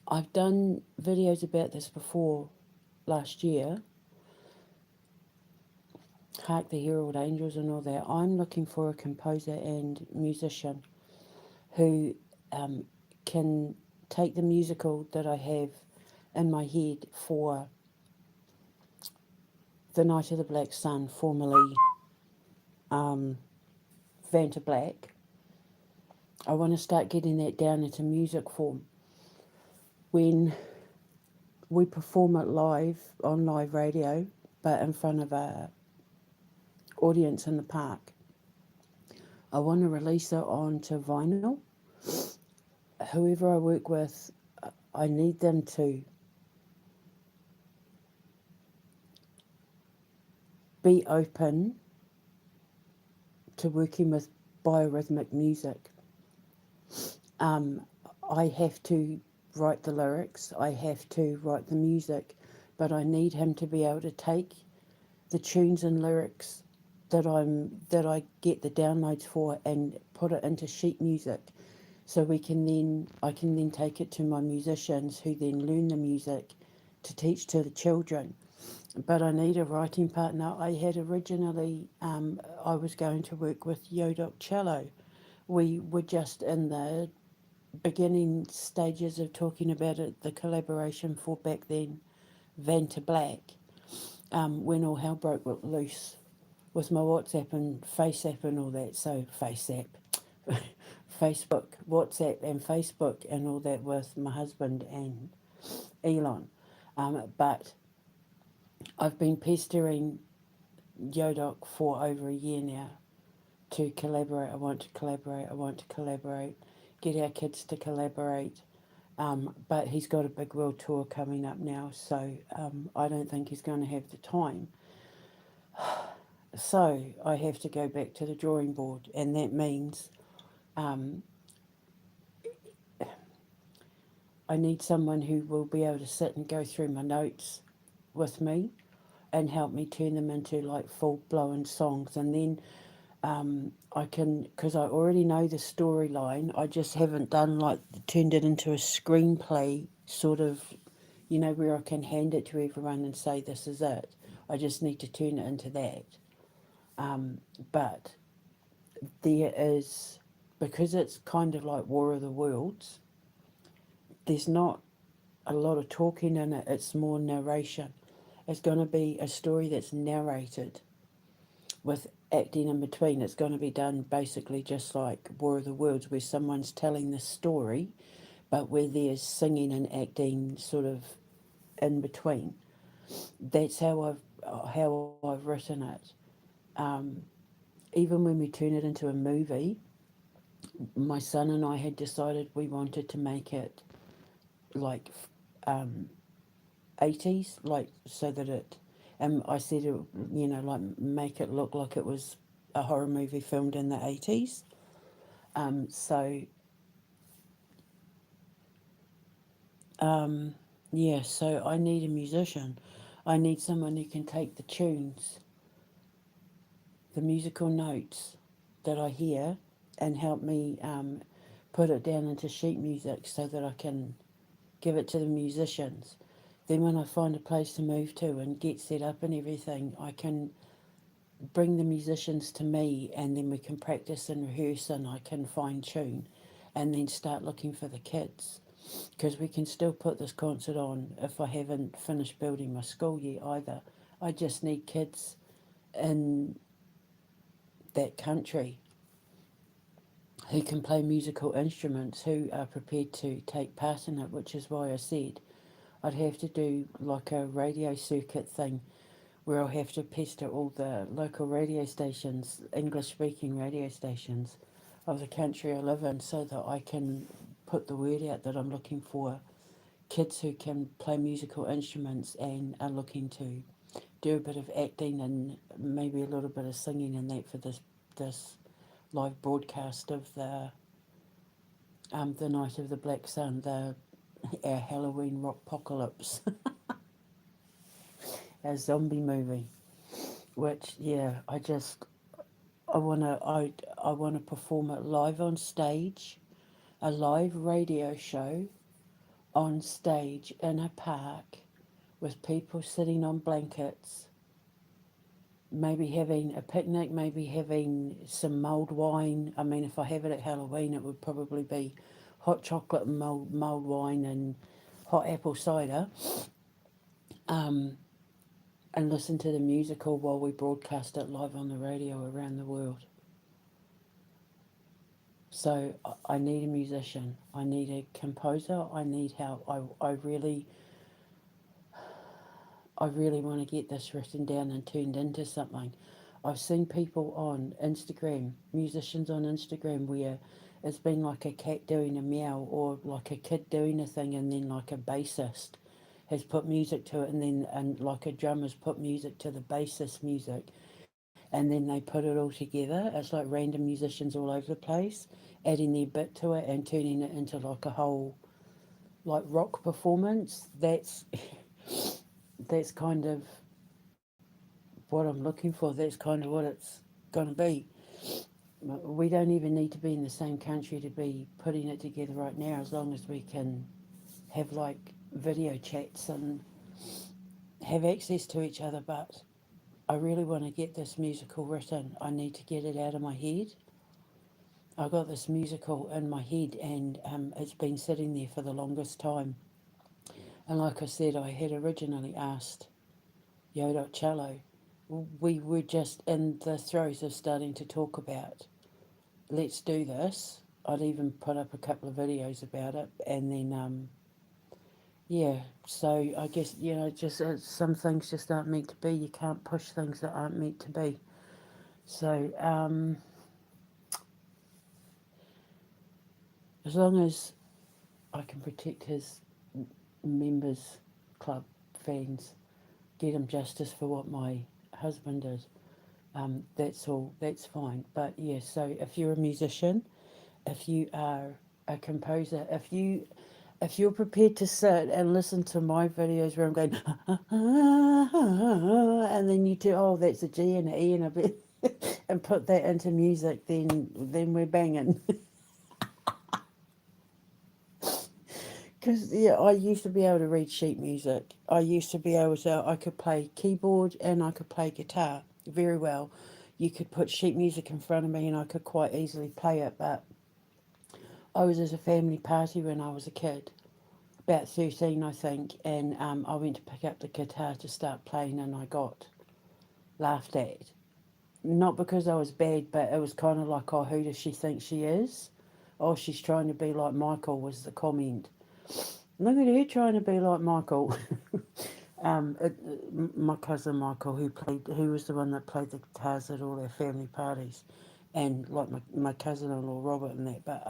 I've done videos about this before last year, Hark the Herald Angels and all that. I'm looking for a composer and musician who um, can take the musical that I have in my head for The Night of the Black Sun, formerly um, Vanta Black. I want to start getting that down into music form. When we perform it live on live radio, but in front of a audience in the park, I want to release it onto vinyl. Whoever I work with, I need them to be open to working with biorhythmic music. Um, I have to write the lyrics, I have to write the music, but I need him to be able to take the tunes and lyrics that I get the downloads for and put it into sheet music, so we can then I can then take it to my musicians who then learn the music to teach to the children. But I need a writing partner. I had originally I was going to work with Yodok Cello. We were just in the beginning stages of talking about it, the collaboration for back then Vanta Black, when all hell broke loose with my WhatsApp and FaceApp and all that. So FaceApp, Facebook, WhatsApp and Facebook and all that with my husband and Elon. But I've been pestering Yodok for over a year now to collaborate. I want to collaborate. I want to collaborate. Get our kids to collaborate. But he's got a big world tour coming up now, so I don't think he's going to have the time. So I have to go back to the drawing board, and that means um, I need someone who will be able to sit and go through my notes with me and help me turn them into like full blown songs. And then I can, because I already know the storyline, I just haven't done like turned it into a screenplay sort of, where I can hand it to everyone and say, this is it. I just need to turn it into that. But there is, because it's kind of like War of the Worlds, there's not a lot of talking in it, it's more narration. It's going to be a story that's narrated with acting in between. It's going to be done basically just like War of the Worlds, where someone's telling the story, but where there's singing and acting sort of in between. That's how I've written it. Um, Even when we turn it into a movie, my son and I had decided we wanted to make it like um, 80s, like so that it, and I said, like make it look like it was a horror movie filmed in the 80s. So, um, yeah, so I need a musician. I need someone who can take the tunes, the musical notes that I hear, and help me put it down into sheet music so that I can give it to the musicians. Then, when I find a place to move to and get set up and everything, I can bring the musicians to me, and then we can practice and rehearse and I can fine tune and then start looking for the kids, because we can still put this concert on if I haven't finished building my school yet either. I just need kids in that country who can play musical instruments, who are prepared to take part in it, which is why I said I'd have to do like a radio circuit thing where I'll have to pester all the local radio stations, English speaking radio stations of the country I live in, so that I can put the word out that I'm looking for kids who can play musical instruments and are looking to do a bit of acting and maybe a little bit of singing and that for this live broadcast of the Night of the Black Sun, our Halloween rock apocalypse, our zombie movie. Which, yeah, I wanna perform it live on stage, a live radio show on stage in a park with people sitting on blankets, maybe having a picnic, maybe having some mulled wine. I mean, if I have it at Halloween, it would probably be hot chocolate and mulled wine and hot apple cider, and listen to the musical while we broadcast it live on the radio around the world. So I need a musician. I need a composer. I need help. I really want to get this written down and turned into something. I've seen people on Instagram, musicians on Instagram, where it's been like a cat doing a meow or like a kid doing a thing, and then like a bassist has put music to it, and then and like a drummer's put music to the bassist music, and then they put it all together. It's like random musicians all over the place, adding their bit to it and turning it into like a whole like rock performance. That's kind of what I'm looking for. That's kind of what it's going to be. We don't even need to be in the same country to be putting it together right now, as long as we can have like video chats and have access to each other. But I really want to get this musical written. I need to get it out of my head. I got this musical in my head, and it's been sitting there for the longest time. And like I said, I had originally asked Yodot Cello. We were just in the throes of starting to talk about, let's do this. I'd even put up a couple of videos about it, and then yeah. So I guess just some things just aren't meant to be. You can't push things that aren't meant to be. So as long as I can protect his members club fans, get him justice for what my husband did, that's all. That's fine. But yeah. So if you're a musician, if you are a composer, if you're prepared to sit and listen to my videos where I'm going, and then you do, oh, that's a G and an E and a B, and put that into music, then we're banging. Because yeah, I used to be able to read sheet music. I used to be able to. I could play keyboard and I could play guitar very well. You could put sheet music in front of me and I could quite easily play it. But I was at a family party when I was a kid, about 13, I think, and I went to pick up the guitar to start playing, and I got laughed at. Not because I was bad, but it was kind of like, oh, who does she think she is? Oh, she's trying to be like Michael, was the comment. Look at her trying to be like Michael. My cousin Michael, who was the one that played the guitars at all our family parties, and like my cousin-in-law Robert and that. But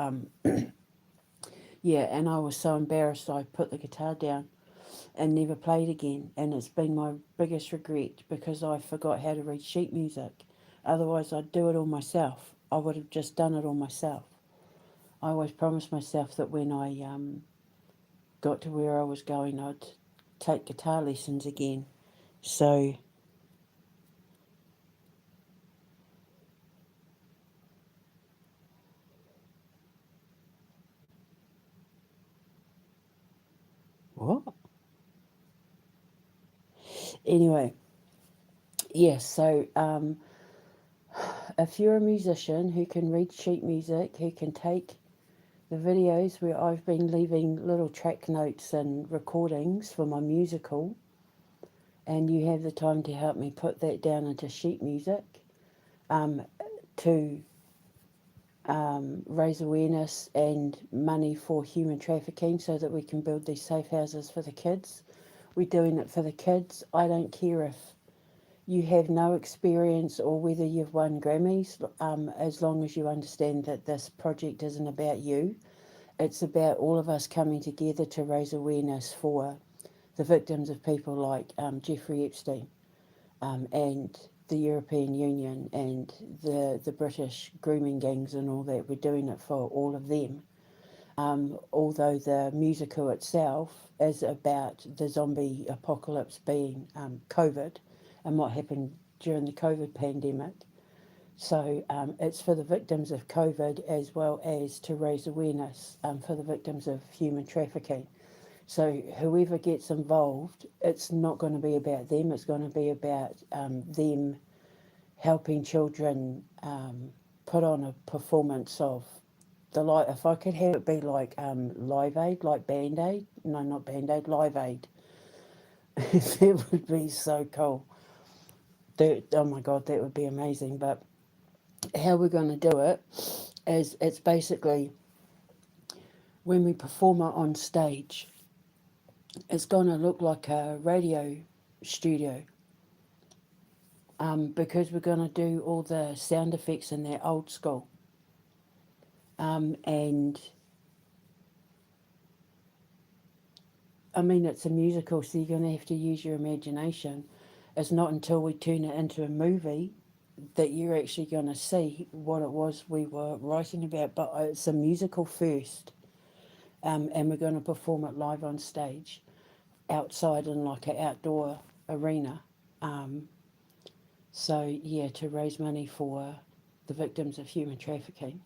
yeah, and I was so embarrassed I put the guitar down and never played again. And it's been my biggest regret because I forgot how to read sheet music. Otherwise, I'd do it all myself. I would have just done it all myself. I always promised myself that when I got to where I was going, I'd take guitar lessons again. So, what? Anyway, yes, so if you're a musician who can read sheet music, who can take the videos where I've been leaving little track notes and recordings for my musical, and you have the time to help me put that down into sheet music, to raise awareness and money for human trafficking so that we can build these safe houses for the kids. We're doing it for the kids. I don't care if you have no experience or whether you've won Grammys, as long as you understand that this project isn't about you. It's about all of us coming together to raise awareness for the victims of people like Jeffrey Epstein, and the European Union and the British grooming gangs and all that. We're doing it for all of them. Although the musical itself is about the zombie apocalypse being COVID and what happened during the COVID pandemic. So it's for the victims of COVID as well as to raise awareness for the victims of human trafficking. So whoever gets involved, it's not going to be about them. It's going to be about them helping children put on a performance of the light. If I could have it be like Live Aid, like Band Aid. No, not Band Aid, Live Aid. That would be so cool. Oh my God, that would be amazing. But how we're going to do it is it's basically when we perform it on stage, it's going to look like a radio studio. Because we're going to do all the sound effects in that old school. And I mean, it's a musical, so you're going to have to use your imagination. It's not until we turn it into a movie that you're actually going to see what it was we were writing about. But it's a musical first, and we're going to perform it live on stage outside in like an outdoor arena. So, yeah, to raise money for the victims of human trafficking.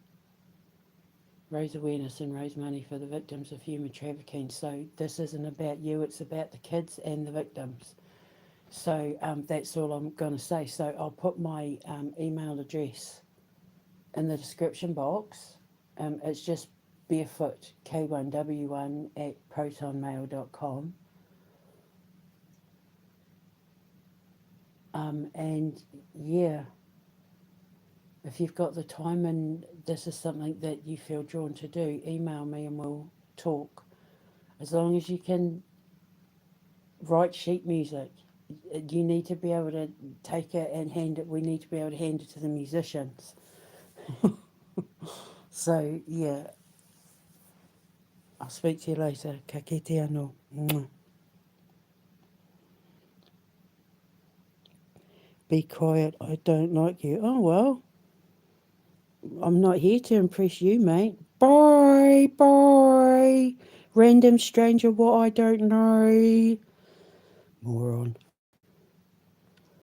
Raise awareness and raise money for the victims of human trafficking. So this isn't about you, it's about the kids and the victims. So that's all I'm going to say. So I'll put my email address in the description box. It's just barefoot k1w1 at protonmail.com. And yeah, if you've got the time and this is something that you feel drawn to do, email me and we'll talk. As long as you can write sheet music, you need to be able to take it and hand it. We need to be able to hand it to the musicians. So, yeah. I'll speak to you later. Ka kite anō. Be quiet. I don't like you. Oh, well. I'm not here to impress you, mate. Bye. Bye. Random stranger, what I don't know. Moron.